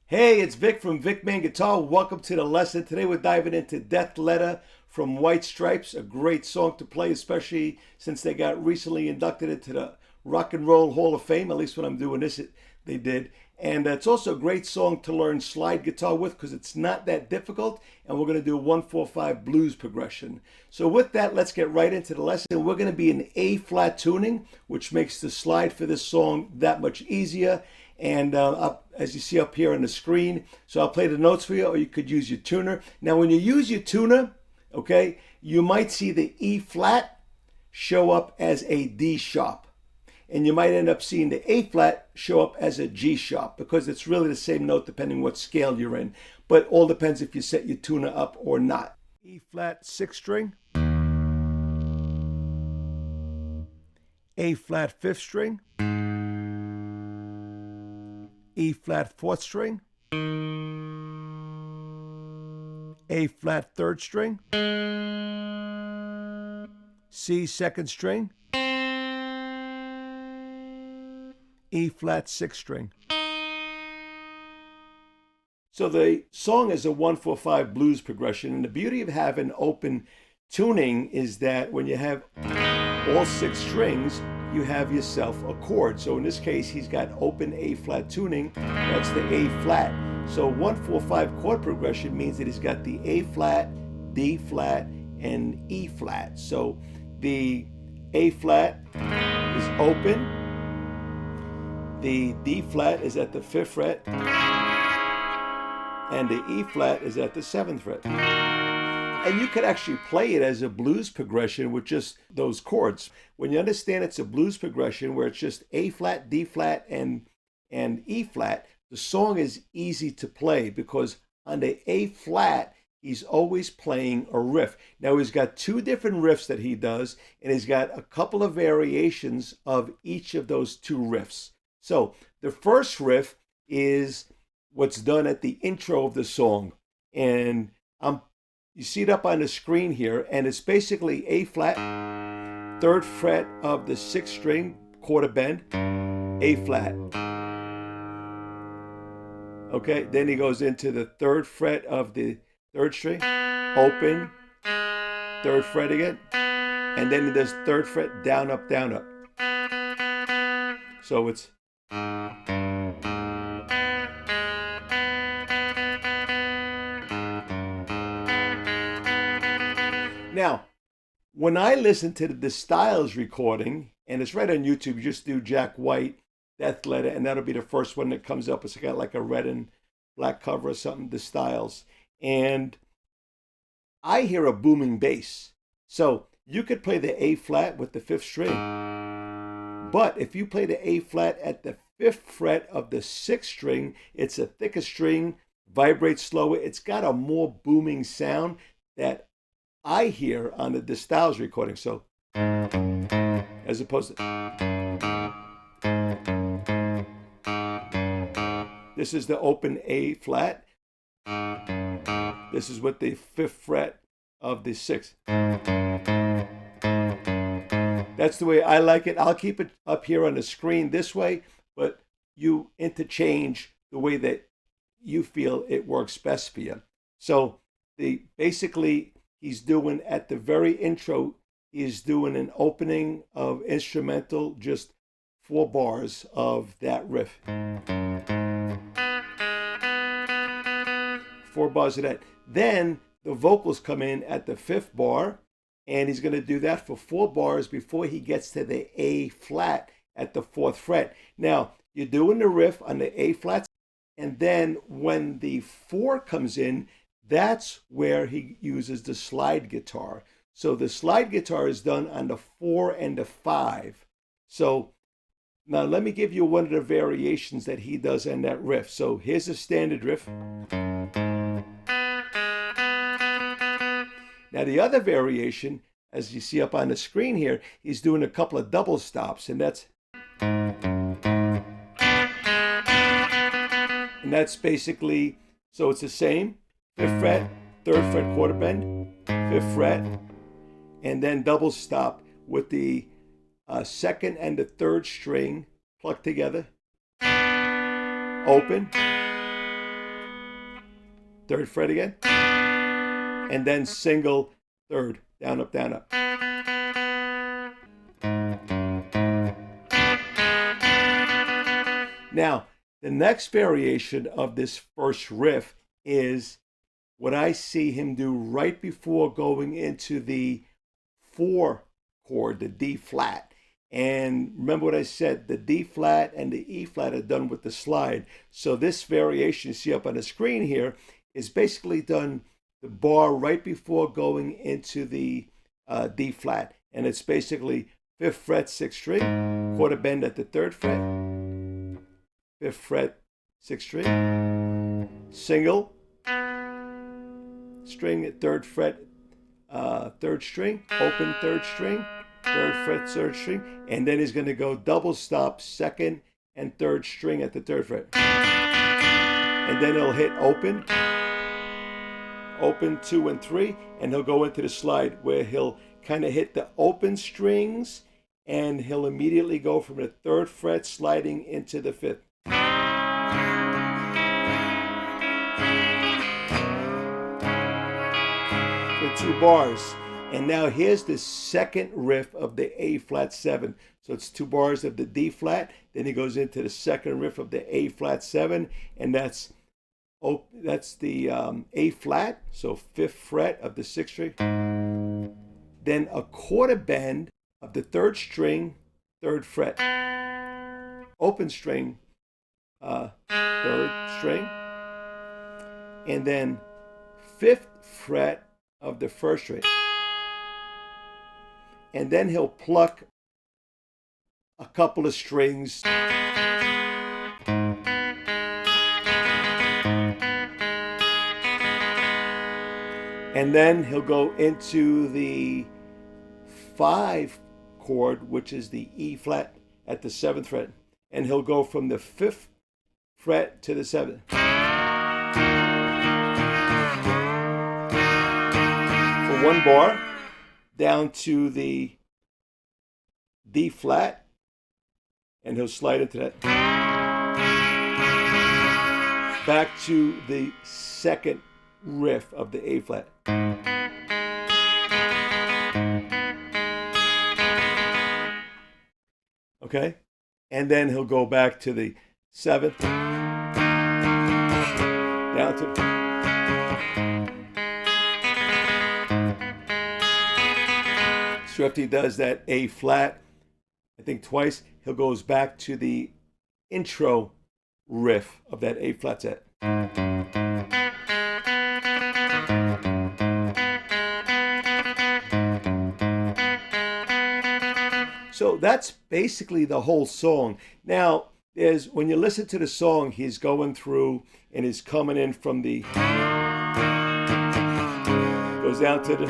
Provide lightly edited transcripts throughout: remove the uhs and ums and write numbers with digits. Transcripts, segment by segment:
Hey, it's Vic from Vic Man Guitar. Welcome to the lesson. Today we're diving into Death Letter from White Stripes, a great song to play, especially since they got recently inducted into the Rock and Roll Hall of Fame. At least when I'm doing this, they did. And it's also a great song to learn slide guitar with because it's not that difficult. And we're going to do a 1-4-5 blues progression. So with that, let's get right into the lesson. We're going to be in A flat tuning, which makes the slide for this song that much easier. And as you see up here on the screen, so I'll play the notes for you, or you could use your tuner. Now, when you use your tuner, okay, you might see the E flat show up as a D sharp. And you might end up seeing the A flat show up as a G sharp because it's really the same note depending what scale you're in. But all depends if you set your tuner up or not. E flat 6th string, A flat 5th string, E flat 4th string, A flat 3rd string, C 2nd string, E flat 6th string. So the song is a 1-4-5 blues progression, and the beauty of having open tuning is that when you have all 6 strings, you have yourself a chord. So in this case, he's got open A flat tuning. That's the A flat. So 1-4-5 chord progression means that he's got the A flat, D flat, and E flat. So the A flat is open. The D flat is at the 5th fret. And the E flat is at the 7th fret. And you could actually play it as a blues progression with just those chords. When you understand it's a blues progression where it's just A flat, D flat, and E flat, the song is easy to play because on the A flat, he's always playing a riff. Now, he's got 2 different riffs that he does, and he's got a couple of variations of each of those 2 riffs. So the first riff is what's done at the intro of the song. And you see it up on the screen here, and it's basically A flat, 3rd fret of the 6th string, quarter bend, A flat. Okay, then he goes into the 3rd fret of the 3rd string, open, 3rd fret again, and then he does 3rd fret, down, up, down, up. So it's now, when I listen to the Stijl's recording, and it's right on YouTube, you just do Jack White, Death Letter, and that'll be the first one that comes up. It's got like a red and black cover or something, the Stijl's. And I hear a booming bass. So you could play the A flat with the 5th string. But if you play the A flat at the 5th fret of the 6th string, it's a thicker string, vibrates slower. It's got a more booming sound that I hear on the Stijl's recording, so as opposed to this is the open A flat. This is with the 5th fret of the 6th. That's the way I like it. I'll keep it up here on the screen this way, but you interchange the way that you feel it works best for you. So basically he's doing at the very intro, he's doing an opening of instrumental, just 4 bars of that riff. 4 bars of that. Then the vocals come in at the 5th bar, and he's going to do that for 4 bars before he gets to the A flat at the 4th fret. Now, you're doing the riff on the A flats, and then when the 4 comes in, that's where he uses the slide guitar. So the slide guitar is done on the 4 and the 5. So now let me give you one of the variations that he does on that riff. So here's a standard riff. Now the other variation, as you see up on the screen here, he's doing a couple of double stops, and that's basically, so it's the same. 5th fret, 3rd fret quarter bend, 5th fret, and then double stop with the 2nd and the 3rd string plucked together, open, 3rd fret again, and then single 3rd, down, up, down, up. Now, the next variation of this first riff is what I see him do right before going into the 4 chord, the D flat. And remember what I said, the D flat and the E flat are done with the slide. So this variation you see up on the screen here is basically done the bar right before going into the D flat. And it's basically 5th fret, 6th string, quarter bend at the 3rd fret, 5th fret, 6th string, single, string at 3rd fret, 3rd string, open 3rd string, 3rd fret, 3rd string, and then he's going to go double stop 2nd and 3rd string at the 3rd fret. And then he'll hit open, open 2 and 3, and he'll go into the slide where he'll kind of hit the open strings, and he'll immediately go from the 3rd fret sliding into the 5th. For 2 bars. And now here's the second riff of the A flat 7. So it's 2 bars of the D flat, then he goes into the second riff of the A flat 7, and that's the A flat, so 5th fret of the 6th string. Then a quarter bend of the 3rd string, 3rd fret. Open string, 3rd string. And then 5th fret of the 1st string. And then he'll pluck a couple of strings. And then he'll go into the 5 chord, which is the E flat at the 7th fret. And he'll go from the 5th fret to the 7th. For 1 bar, down to the D flat, and he'll slide into that. Back to the second riff of the A flat. Okay? And then he'll go back to the 7th, down to the... So after he does that A flat, I think twice, he goes back to the intro riff of that A flat set. So that's basically the whole song. Now, when you listen to the song, he's going through and he's coming in from the... Goes down to the...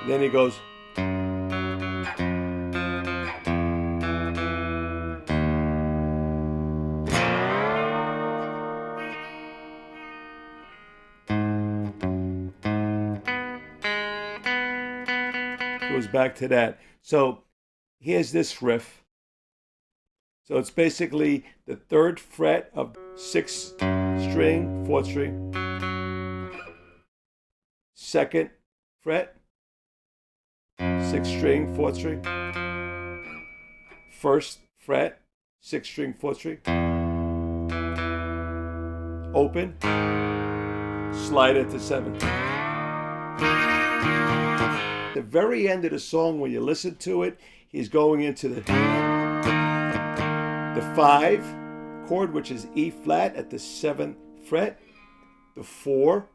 Then he goes... Goes back to that. So here's this riff. So it's basically the 3rd fret of 6th string, 4th string, 2nd fret, 6th string, 4th string, 1st fret, 6th string, 4th string, open, slide into 7th. The very end of the song, when you listen to it, he's going into the 5 chord, which is E flat at the 7th fret, the 4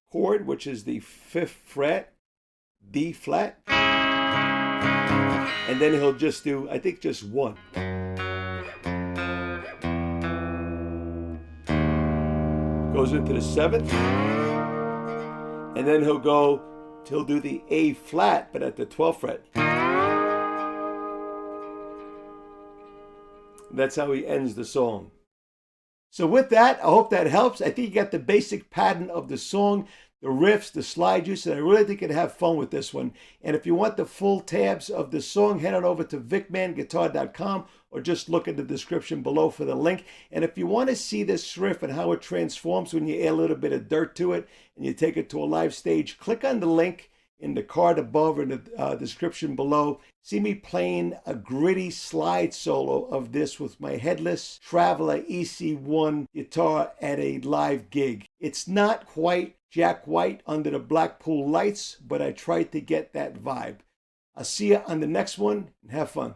chord, which is the 5th fret, D flat, and then he'll just do, I think, just 1. Goes into the 7th, and then he'll do the A flat, but at the 12th fret. That's how he ends the song. So with that, I hope that helps. I think you got the basic pattern of the song. the riffs, the slide use, and I really think you'd have fun with this one. And if you want the full tabs of the song, head on over to vicmanguitar.com or just look in the description below for the link. And if you want to see this riff and how it transforms when you add a little bit of dirt to it and you take it to a live stage, click on the link in the card above or in the description below. See me playing a gritty slide solo of this with my headless Traveler EC1 guitar at a live gig. It's not quite Jack White under the Blackpool lights, but I tried to get that vibe. I'll see you on the next one and have fun.